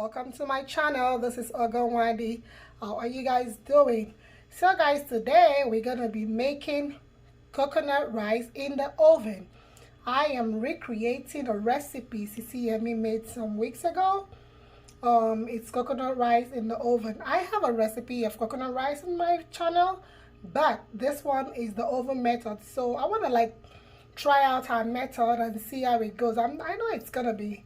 welcome to my channel. This is UKWA. How are you guys doing? So guys, today we're gonna be making coconut rice in the oven. I am recreating a recipe Sisi Yemmie made some weeks ago. It's coconut rice in the oven. I have a recipe of coconut rice in my channel, but this one is the oven method. So I want to try out her method and see how it goes. I know it's gonna be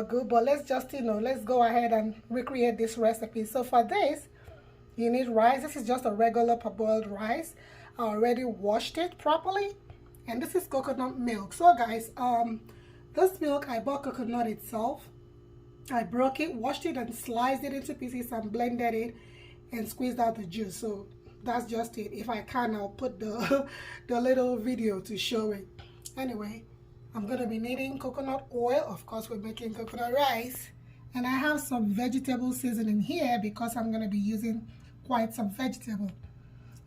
good, but let's just let's go ahead and recreate this recipe. So for this, you need rice. This is just a regular parboiled rice. I already washed it properly, and this is coconut milk. So guys, this milk, I bought coconut itself. I broke it, washed it, and sliced it into pieces and blended it and squeezed out the juice. So that's just it. If I can, I'll put the little video to show it. Anyway, I'm gonna be needing coconut oil. Of course, we're making coconut rice, and I have some vegetable seasoning here because I'm gonna be using quite some vegetable.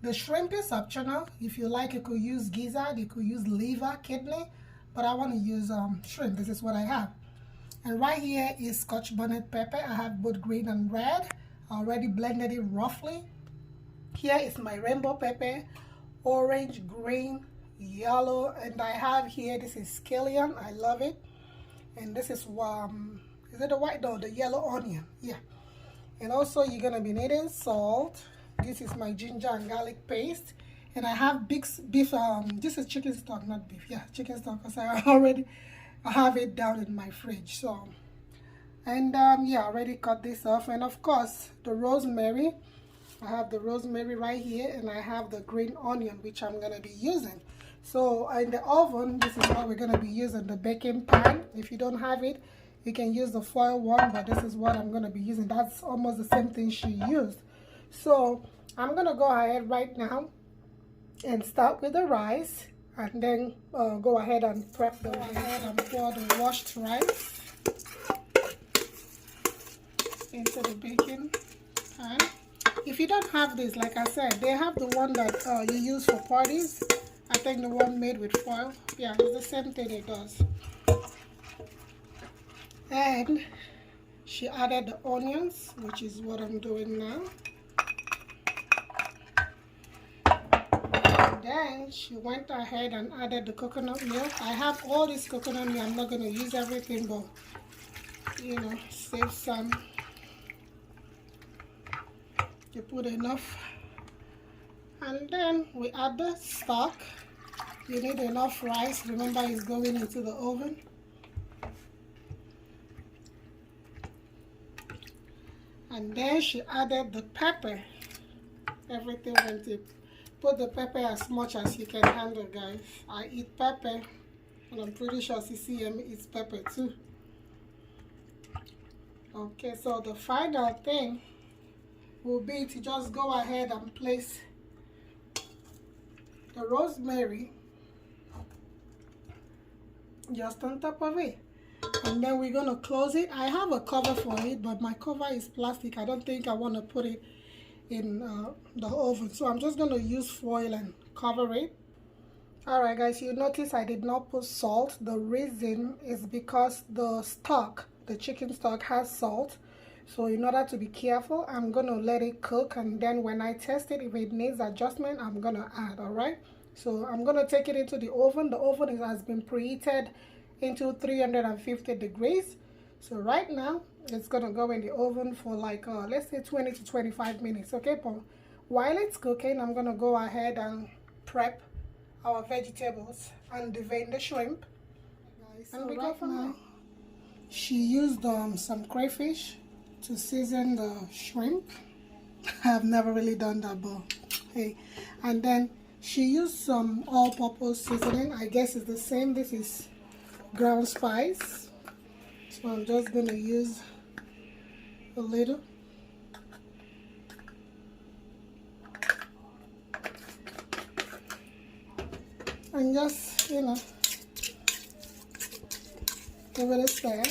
The shrimp is optional. If you like, you could use gizzard, you could use liver, kidney, but I want to use shrimp. This is what I have. And right here is Scotch bonnet pepper. I have both green and red. I already blended it roughly. Here is my rainbow pepper, orange, green, yellow, and I have here, this is scallion. I love it. And this is is it the white? No, the yellow onion. Yeah. And also you're gonna be needing salt. This is my ginger and garlic paste, and I have beef. This is chicken stock, not beef. Yeah, chicken stock, because I have it down in my fridge. So, and yeah, I already cut this off. And of course the rosemary. I have the rosemary right here, and I have the green onion, which I'm gonna be using. So in the oven, this is what we're gonna be using, the baking pan. If you don't have it, you can use the foil one, but this is what I'm gonna be using. That's almost the same thing she used. So I'm gonna go ahead right now and start with the rice, and then go ahead and prep the rice and pour the washed rice into the baking pan. If you don't have this, like I said, they have the one that you use for parties. I think the one made with foil. Yeah, it's the same thing it does. And she added the onions, which is what I'm doing now. And then she went ahead and added the coconut milk. I have all this coconut milk. I'm not going to use everything, but save some. You put enough, and then we add the stock. You need enough rice. Remember, it's going into the oven. And then she added the pepper. Everything went in. Put the pepper as much as you can handle, guys. I eat pepper, and I'm pretty sure Sisi Yemmie eats pepper too. Okay, so the final thing will be to just go ahead and place the rosemary just on top of it, and then we're gonna close it. I have a cover for it, but my cover is plastic. I don't think I want to put it in the oven, so I'm just gonna use foil and cover it. Alright guys, you notice I did not put salt. The reason is because the stock, the chicken stock, has salt. So in order to be careful, I'm going to let it cook, and then when I test it, if it needs adjustment, I'm going to add. Alright, so I'm going to take it into the oven. The oven has been preheated into 350 degrees. So right now it's going to go in the oven for let's say 20 to 25 minutes. Okay, but while it's cooking, I'm going to go ahead and prep our vegetables and devein the shrimp. Guys, and we go from now. She used some crayfish to season the shrimp. I've never really done that, but hey. And then she used some all-purpose seasoning. I guess it's the same. This is ground spice. So I'm just gonna use a little. And just, give it a stir.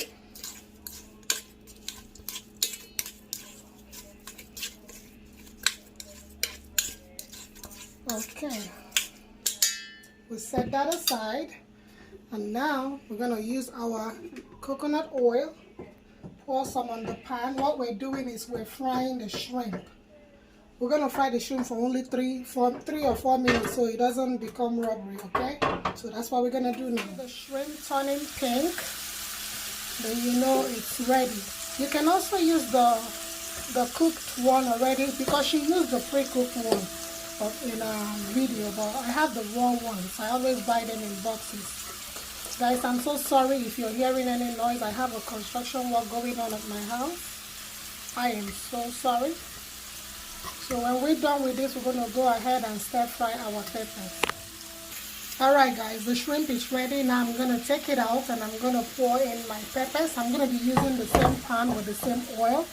Okay, we set that aside, and now we're going to use our coconut oil. pour some on the pan. What we're doing is we're frying the shrimp. We're gonna fry the shrimp for only 3 or 4 minutes so it doesn't become rubbery, okay? So that's what we're gonna do now. The shrimp turning pink, then you know it's ready. You can also use the cooked one already, because she used the pre-cooked one in a video, but I have the raw ones. I always buy them in boxes. Guys, I'm so sorry if you're hearing any noise. I have a construction work going on at my house. I am so sorry. So when we're done with this, we're going to go ahead and stir fry our peppers. Alright guys, the shrimp is ready. Now I'm going to take it out and I'm going to pour in my peppers. I'm going to be using the same pan with the same oil.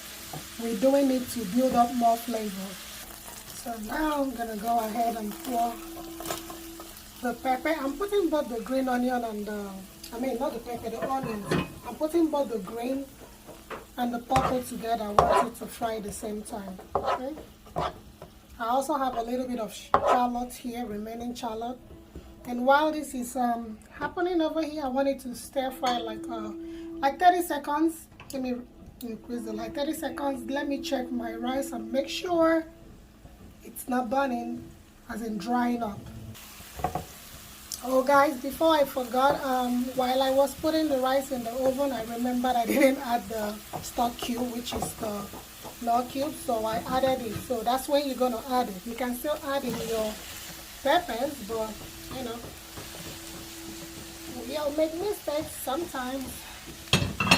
We're doing it to build up more flavor. So now I'm going to go ahead and pour the pepper. I'm putting both the green onion and not the pepper, the onions. I'm putting both the green and the purple together. I want it to fry at the same time. Okay. I also have a little bit of shallot here, remaining shallot. And while this is happening over here, I want it to stir fry like 30 seconds. Let me increase it like 30 seconds. Let me check my rice and make sure it's not burning, as in drying up. Oh guys, before I forgot, while I was putting the rice in the oven, I remembered I didn't add the stock cube, which is the log cube, so I added it. So that's when you're going to add it. You can still add in your peppers, but you know, we'll make mistakes sometimes.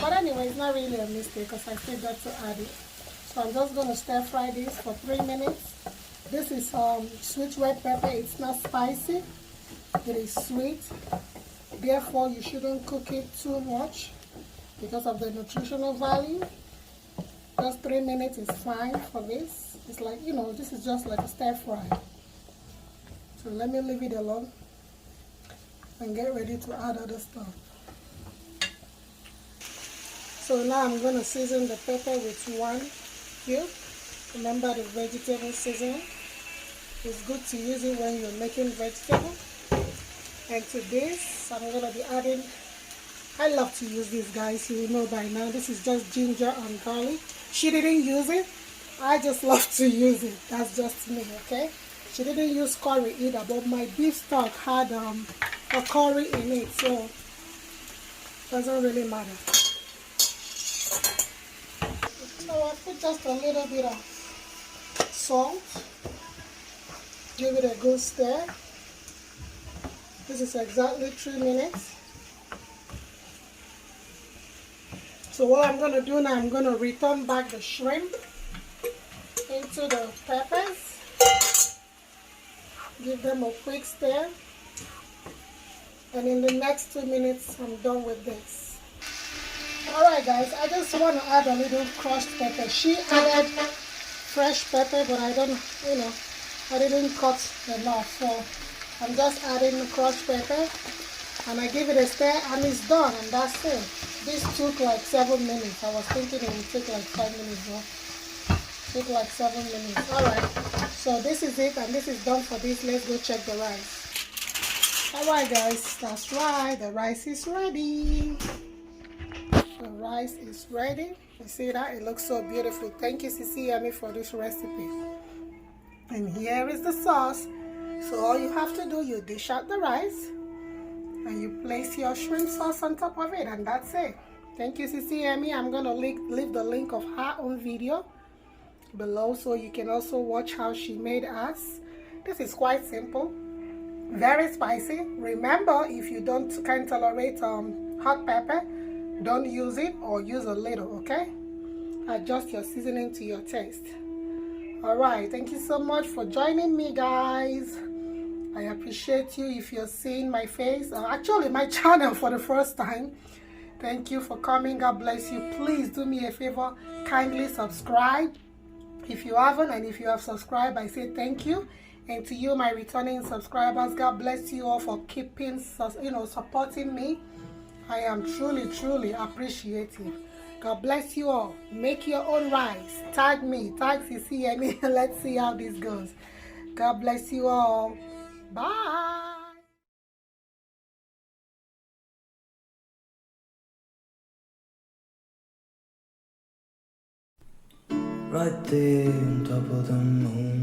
But anyway, it's not really a mistake because I still got to add it. So I'm just going to stir fry this for 3 minutes. This is sweet red pepper. It's not spicy. It is sweet. Therefore, you shouldn't cook it too much because of the nutritional value. Just 3 minutes is fine for this. It's like, you know, this is just like a stir fry. So let me leave it alone and get ready to add other stuff. So now I'm going to season the pepper with 1 cube. Remember the vegetable seasoning. It's good to use it when you're making vegetables. And to this, I'm going to be adding, I love to use this, guys, you know by now. This is just ginger and garlic. She didn't use it. I just love to use it. That's just me, okay? She didn't use curry either, but my beef stock had a curry in it, so it doesn't really matter. So I put just a little bit of salt. Give it a good stir. This is exactly 3 minutes. So what I'm going to do now, I'm going to return back the shrimp into the peppers. Give them a quick stir. And in the next 2 minutes, I'm done with this. Alright guys, I just want to add a little crushed pepper. She added fresh pepper, but I don't, you know, I didn't cut enough. So I'm just adding the crushed pepper. And I give it a stir and it's done, and that's it. This took like 7 minutes. I was thinking it would take like 5 minutes, but it took like 7 minutes. Alright, so this is it, and this is done for this. Let's go check the rice. Alright guys, that's right, the rice is ready. The rice is ready. You see that? It looks so beautiful. Thank you, Sisi Yummy, for this recipe. And here is the sauce. So all you have to do, you dish out the rice and you place your shrimp sauce on top of it, and that's it. Thank you, Sisi Yummy. I'm going to leave the link of her own video below so you can also watch how she made us. This is quite simple, very spicy. Remember, if you can't tolerate hot pepper, don't use it, or use a little, okay? Adjust your seasoning to your taste. Alright, thank you so much for joining me, guys. I appreciate you if you're seeing my face, actually my channel for the first time. Thank you for coming. God bless you. Please do me a favor, kindly subscribe if you haven't, and if you have subscribed, I say thank you. And to you, my returning subscribers, God bless you all for keeping, supporting me. I am truly appreciative. God bless you all. Make your own rice. Tag me, tag Sisi Yummy. Let's see how this goes. God bless you all. Bye. right there on top of the moon.